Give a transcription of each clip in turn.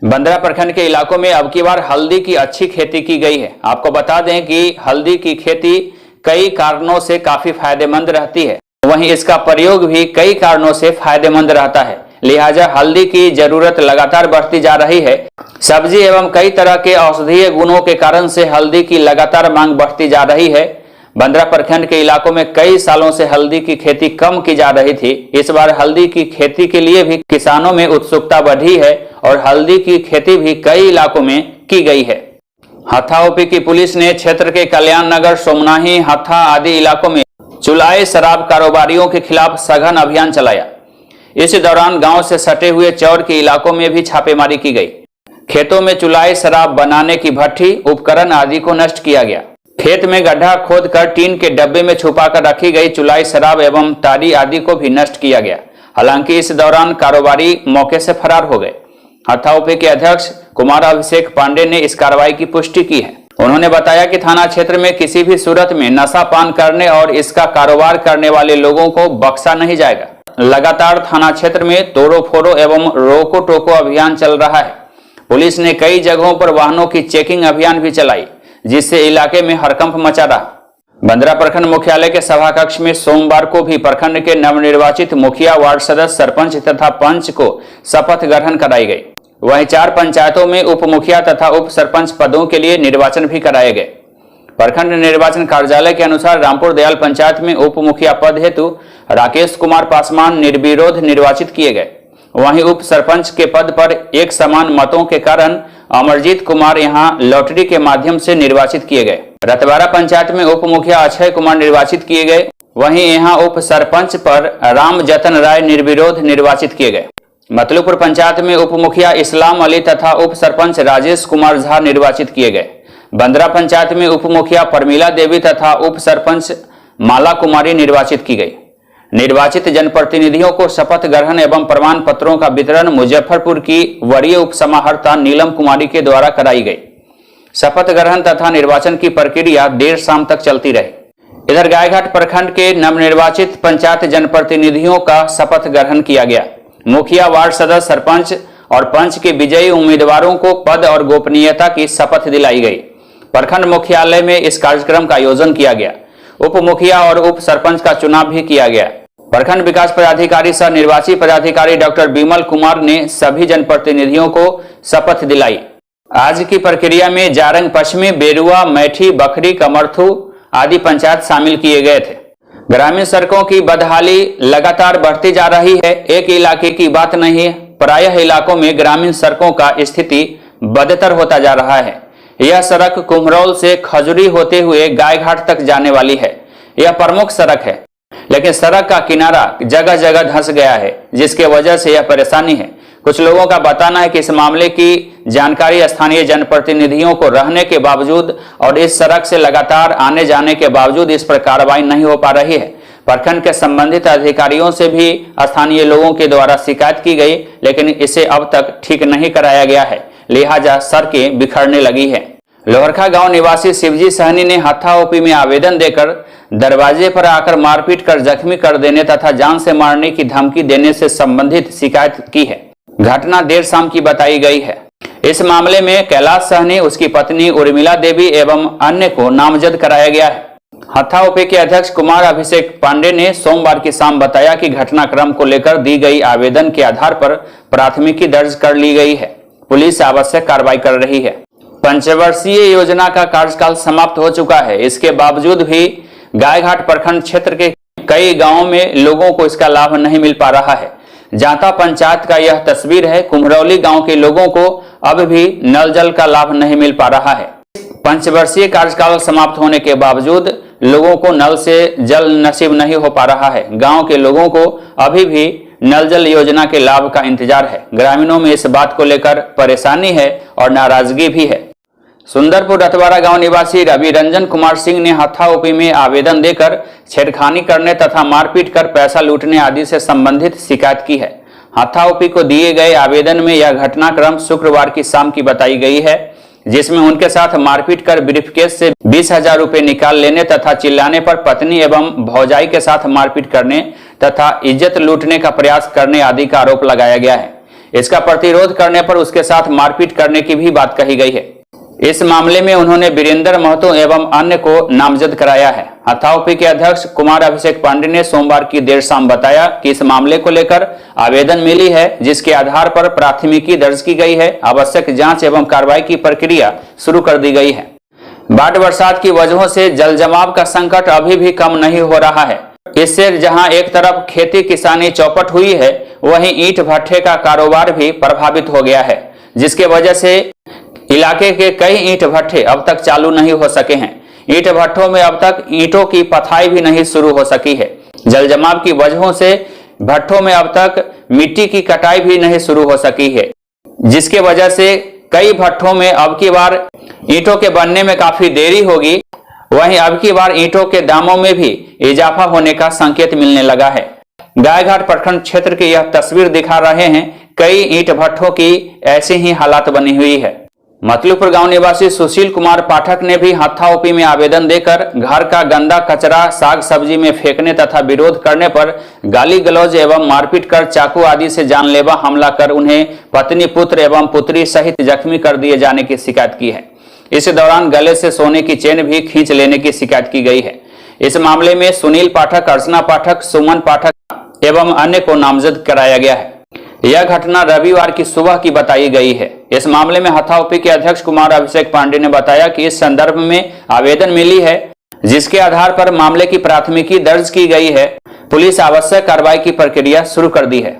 बंदरा प्रखंड के इलाकों में अब की बार हल्दी की अच्छी खेती की गई है। आपको बता दें कि हल्दी की खेती कई कारणों से काफी फायदेमंद रहती है, वहीं इसका प्रयोग भी कई कारणों से फायदेमंद रहता है। लिहाजा हल्दी की जरूरत लगातार बढ़ती जा रही है। सब्जी एवं कई तरह के औषधीय गुणों के कारण से हल्दी की लगातार मांग बढ़ती जा रही है। बंदरा प्रखंड के इलाकों में कई सालों से हल्दी की खेती कम की जा रही थी। इस बार हल्दी की खेती के लिए भी किसानों में उत्सुकता बढ़ी है और हल्दी की खेती भी कई इलाकों में की गई है। हत्था ओपी की पुलिस ने क्षेत्र के कल्याण नगर, सोमनाही, हत्था आदि इलाकों में चुलाए शराब कारोबारियों के खिलाफ सघन अभियान चलाया। इस दौरान गांव से सटे हुए चौर के इलाकों में भी छापेमारी की गई। खेतों में चुलाए शराब बनाने की भट्ठी, उपकरण आदि को नष्ट किया गया। खेत में गड्ढा खोदकर टीन के डब्बे में छुपाकर रखी गई चुलाई शराब एवं ताड़ी आदि को भी नष्ट किया गया। हालांकि इस दौरान कारोबारी मौके से फरार हो गए। हत्था ओपी के अध्यक्ष कुमार अभिषेक पांडे ने इस कार्रवाई की पुष्टि की है। उन्होंने बताया कि थाना क्षेत्र में किसी भी सूरत में नशा पान करने और इसका कारोबार करने वाले लोगों को बख्शा नहीं जाएगा। लगातार थाना क्षेत्र में तोड़ो फोड़ो एवं रोको टोको अभियान चल रहा है। पुलिस ने कई जगहों पर वाहनों की चेकिंग अभियान भी चलाई, जिससे इलाके में हड़कंप मचा रहा। बंदरा प्रखंड मुख्यालय के सभा कक्ष में सोमवार को भी प्रखंड के नवनिर्वाचित मुखिया, वार्ड सदस्य, सरपंच तथा पंच को शपथ ग्रहण कराई गई। वहीं 4 पंचायतों में उप मुखिया तथा उप सरपंच पदों के लिए निर्वाचन भी कराए गए। प्रखंड निर्वाचन कार्यालय के अनुसार रामपुर दयाल पंचायत में उप मुखिया पद हेतु राकेश कुमार पासवान निर्विरोध निर्वाचित किए गए। वहीं उप सरपंच के पद पर एक समान मतों के कारण अमरजीत कुमार यहां लॉटरी के माध्यम से निर्वाचित किए गए। रतवाड़ा पंचायत में उप मुखिया अक्षय कुमार निर्वाचित किए गए। वहीं यहां उप सरपंच पर राम जतन राय निर्विरोध निर्वाचित किए गए। मतलूपुर पंचायत में उप मुखिया इस्लाम अली तथा उप सरपंच राजेश कुमार झा निर्वाचित किए गए। बंदरा पंचायत में उप मुखिया परमिला देवी तथा उप सरपंच माला कुमारी निर्वाचित की गई। निर्वाचित जनप्रतिनिधियों को शपथ ग्रहण एवं प्रमाण पत्रों का वितरण मुजफ्फरपुर की वरीय उप समाहर्ता नीलम कुमारी के द्वारा कराई गई। शपथ ग्रहण तथा निर्वाचन की प्रक्रिया देर शाम तक चलती रही। इधर गायघाट प्रखंड के नवनिर्वाचित पंचायत जनप्रतिनिधियों का शपथ ग्रहण किया गया। मुखिया, वार्ड सदस्य, सरपंच और पंच के विजयी उम्मीदवारों को पद और गोपनीयता की शपथ दिलाई गई। प्रखंड मुख्यालय में इस कार्यक्रम का आयोजन किया गया। उप मुखिया और उप सरपंच का चुनाव भी किया गया। प्रखंड विकास पदाधिकारी सह निर्वाची पदाधिकारी डॉक्टर बिमल कुमार ने सभी जनप्रतिनिधियों को शपथ दिलाई। आज की प्रक्रिया में जारंग पश्चिमी, बेरुआ, मैठी, बखरी, कमरथू आदि पंचायत शामिल किए गए थे। ग्रामीण सड़कों की बदहाली लगातार बढ़ती जा रही है। एक इलाके की बात नहीं है, प्रायः इलाकों में ग्रामीण सड़कों का स्थिति बदतर होता जा रहा है। यह सड़क कुम्हरौल से खजुरी होते हुए गायघाट तक जाने वाली है। यह प्रमुख सड़क है, लेकिन सड़क का किनारा जगह जगह धंस गया है, जिसके वजह से यह परेशानी है। कुछ लोगों का बताना है कि इस मामले की जानकारी स्थानीय जनप्रतिनिधियों को रहने के बावजूद और इस सड़क से लगातार आने जाने के बावजूद इस पर कार्रवाई नहीं हो पा रही है। प्रखंड के संबंधित अधिकारियों से भी स्थानीय लोगों के द्वारा शिकायत की गई, लेकिन इसे अब तक ठीक नहीं कराया गया है। लिहाजा सड़कें बिखरने लगी है। लोहरखा गांव निवासी शिवजी सहनी ने हत्था ओपी में आवेदन देकर दरवाजे पर आकर मारपीट कर जख्मी कर देने तथा जान से मारने की धमकी देने से संबंधित शिकायत की है। घटना देर शाम की बताई गई है। इस मामले में कैलाश सहनी, उसकी पत्नी उर्मिला देवी एवं अन्य को नामजद कराया गया है। हत्था ओपी के अध्यक्ष कुमार अभिषेक पांडे ने सोमवार की शाम बताया कि घटनाक्रम को लेकर दी गई आवेदन के आधार पर प्राथमिकी दर्ज कर ली गई है। पुलिस आवश्यक कार्रवाई कर रही है। पंचवर्षीय योजना का कार्यकाल समाप्त हो चुका है। इसके बावजूद भी गायघाट प्रखंड क्षेत्र के कई गांवों में लोगों को इसका लाभ नहीं मिल पा रहा है। जांता पंचायत का यह तस्वीर है। कुम्हरौली गांव के लोगों को अब भी नल जल का लाभ नहीं मिल पा रहा है। पंचवर्षीय कार्यकाल समाप्त होने के बावजूद लोगों को नल से जल नसीब नहीं हो पा रहा है। गांव के लोगों को अभी भी नल जल योजना के लाभ का इंतजार है। ग्रामीणों में इस बात को लेकर परेशानी है और नाराजगी भी है। सुंदरपुर रतवाड़ा गांव निवासी रवि रंजन कुमार सिंह ने हत्था ओपी में आवेदन देकर छेड़खानी करने तथा मारपीट कर पैसा लूटने आदि से संबंधित शिकायत की है। हत्था ओपी को दिए गए आवेदन में यह घटनाक्रम शुक्रवार की शाम की बताई गई है, जिसमें उनके साथ मारपीट कर ब्रीफकेस से 20,000 रुपए निकाल लेने तथा चिल्लाने पर पत्नी एवं भौजाई के साथ मारपीट करने तथा इज्जत लूटने का प्रयास करने आदि का आरोप लगाया गया है। इसका प्रतिरोध करने पर उसके साथ मारपीट करने की भी बात कही गई है। इस मामले में उन्होंने वीरेंद्र महतो एवं अन्य को नामजद कराया है। हथाओपी के अध्यक्ष कुमार अभिषेक पांडे ने सोमवार की देर शाम बताया कि इस मामले को लेकर आवेदन मिली है, जिसके आधार पर प्राथमिकी दर्ज की गई है। आवश्यक जांच एवं कार्रवाई की प्रक्रिया शुरू कर दी गई है। बाढ़ बरसात की वजहों से जल जमाव का संकट अभी भी कम नहीं हो रहा है। इससे जहां एक तरफ खेती किसानी चौपट हुई है, वहीं ईंट भट्ठे का कारोबार भी प्रभावित हो गया है, जिसके वजह से इलाके के कई ईंट भट्ठे अब तक चालू नहीं हो सके हैं। ईंट भट्ठों में अब तक ईंटों की पथाई भी नहीं शुरू हो सकी है। जल जमाव की वजहों से भट्ठों में अब तक मिट्टी की कटाई भी नहीं शुरू हो सकी है, जिसके वजह से कई भट्ठों में अब की बार ईंटों के बनने में काफी देरी होगी। वहीं अब की बार ईंटों के दामों में भी इजाफा होने का संकेत मिलने लगा है। गायघाट प्रखंड क्षेत्र की यह तस्वीर दिखा रहे हैं। कई ईंट भट्ठों की ऐसी ही हालात बनी हुई है। मतलूपुर गांव निवासी सुशील कुमार पाठक ने भी हत्थाओपी में आवेदन देकर घर का गंदा कचरा साग सब्जी में फेंकने तथा विरोध करने पर गाली गलौज एवं मारपीट कर चाकू आदि से जानलेवा हमला कर उन्हें पत्नी, पुत्र एवं पुत्री सहित जख्मी कर दिए जाने की शिकायत की है। इस दौरान गले से सोने की चेन भी खींच लेने की शिकायत की गई है। इस मामले में सुनील पाठक, अर्चना पाठक, सुमन पाठक एवं अन्य को नामजद कराया गया है। यह घटना रविवार की सुबह की बताई गई है। इस मामले में हथाओपी के अध्यक्ष कुमार अभिषेक पांडे ने बताया कि इस संदर्भ में आवेदन मिली है, जिसके आधार पर मामले की प्राथमिकी दर्ज की गई है। पुलिस आवश्यक कार्रवाई की प्रक्रिया शुरू कर दी है।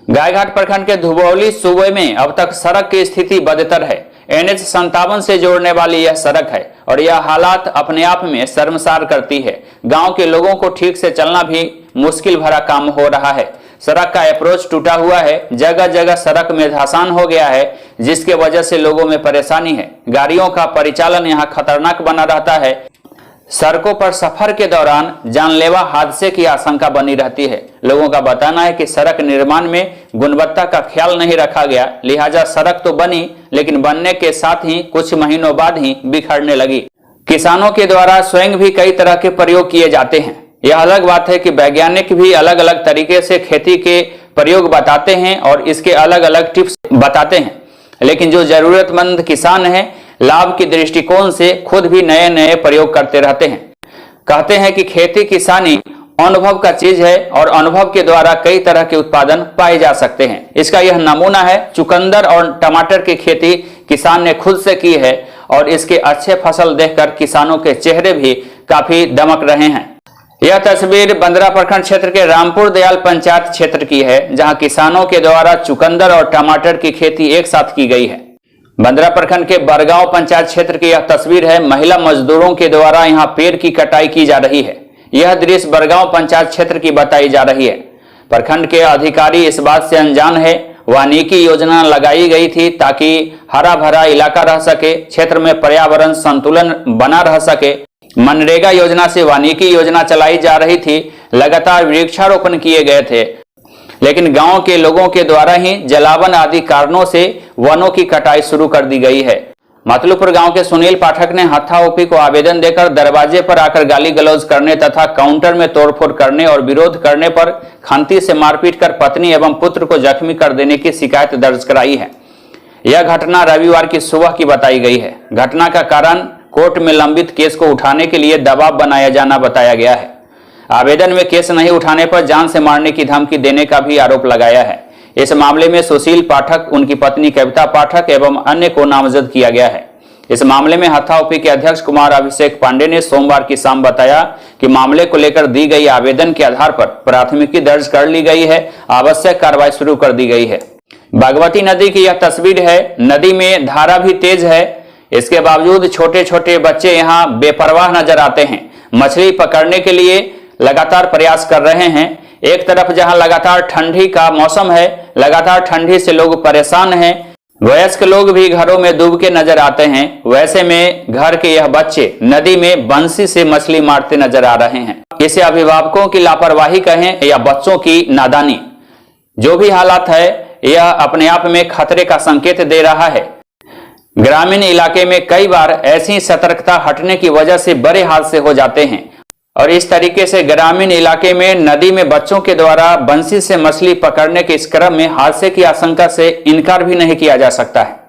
गायघाट प्रखंड के धुबौली सूबे में अब तक सड़क की स्थिति बदतर है। NH 57 से जोड़ने वाली यह सड़क है और यह हालात अपने आप में शर्मसार करती है। गांव के लोगों को ठीक से चलना भी मुश्किल भरा काम हो रहा है। सड़क का अप्रोच टूटा हुआ है, जगह जगह सड़क में धंसान हो गया है, जिसके वजह से लोगों में परेशानी है। गाड़ियों का परिचालन यहाँ खतरनाक बना रहता है। सड़कों पर सफर के दौरान जानलेवा हादसे की आशंका बनी रहती है। लोगों का बताना है कि सड़क निर्माण में गुणवत्ता का ख्याल नहीं रखा गया, लिहाजा सड़क तो बनी, लेकिन बनने के साथ ही कुछ महीनों बाद ही बिखरने लगी। किसानों के द्वारा स्वयं भी कई तरह के प्रयोग किए जाते हैं। यह अलग बात है कि वैज्ञानिक भी अलग अलग तरीके से खेती के प्रयोग बताते हैं और इसके अलग अलग टिप्स बताते हैं, लेकिन जो जरूरतमंद किसान हैं, लाभ की दृष्टिकोण से खुद भी नए नए प्रयोग करते रहते हैं। कहते हैं कि खेती किसानी अनुभव का चीज है और अनुभव के द्वारा कई तरह के उत्पादन पाए जा सकते हैं। इसका यह नमूना है। चुकंदर और टमाटर की खेती किसान ने खुद से की है और इसके अच्छे फसल देखकर किसानों के चेहरे भी काफी दमक रहे हैं। यह तस्वीर बंदरा प्रखंड क्षेत्र के रामपुर दयाल पंचायत क्षेत्र की है, जहां किसानों के द्वारा चुकंदर और टमाटर की खेती एक साथ की गई है। बंदरा प्रखंड के बरगांव पंचायत क्षेत्र की यह तस्वीर है। महिला मजदूरों के द्वारा यहां पेड़ की कटाई की जा रही है। यह दृश्य बरगांव पंचायत क्षेत्र की बताई जा रही है। प्रखंड के अधिकारी इस बात से अनजान है। वानिकी योजना लगाई गई थी ताकि हरा भरा इलाका रह सके, क्षेत्र में पर्यावरण संतुलन बना रह सके। मनरेगा योजना से वानिकी योजना चलाई जा रही थी। लगातार वृक्षारोपण किए गए थे, लेकिन गांव के लोगों के द्वारा ही जलावन आदि कारणों से वनों की कटाई शुरू कर दी गई है। मतलूपुर गांव के सुनील पाठक ने हत्थाओपी को आवेदन देकर दरवाजे पर आकर गाली गलौज करने तथा काउंटर में तोड़फोड़ करने और विरोध करने पर खंती से मारपीट कर पत्नी एवं पुत्र को जख्मी कर देने की शिकायत दर्ज कराई है। यह घटना रविवार की सुबह की बताई गई है। घटना का कारण कोर्ट में लंबित केस को उठाने के लिए दबाव बनाया जाना बताया गया है। आवेदन में केस नहीं उठाने पर जान से मारने की धमकी देने का भी आरोप लगाया है। इस मामले में सुशील पाठक, उनकी पत्नी कविता पाठक एवं अन्य को नामजद किया गया है। इस मामले में हत्थाओपी के अध्यक्ष कुमार अभिषेक पांडे ने सोमवार की शाम बताया कि मामले को लेकर दी गई आवेदन के आधार पर प्राथमिकी दर्ज कर ली गई है। आवश्यक कार्रवाई शुरू कर दी गई है। बागमती नदी की यह तस्वीर है। नदी में धारा भी तेज है, इसके बावजूद छोटे छोटे बच्चे यहाँ बेपरवाह नजर आते हैं। मछली पकड़ने के लिए लगातार प्रयास कर रहे हैं। एक तरफ जहां लगातार ठंडी का मौसम है, लगातार ठंडी से लोग परेशान हैं। वयस्क लोग भी घरों में डूब के नजर आते हैं। वैसे में घर के यह बच्चे नदी में बंसी से मछली मारते नजर आ रहे हैं। इसे अभिभावकों की लापरवाही कहें या बच्चों की नादानी, जो भी हालात है, यह अपने आप में खतरे का संकेत दे रहा है। ग्रामीण इलाके में कई बार ऐसी सतर्कता हटने की वजह से बड़े हादसे हो जाते हैं। और इस तरीके से ग्रामीण इलाके में नदी में बच्चों के द्वारा बंसी से मछली पकड़ने के इस क्रम में हादसे की आशंका से इनकार भी नहीं किया जा सकता है।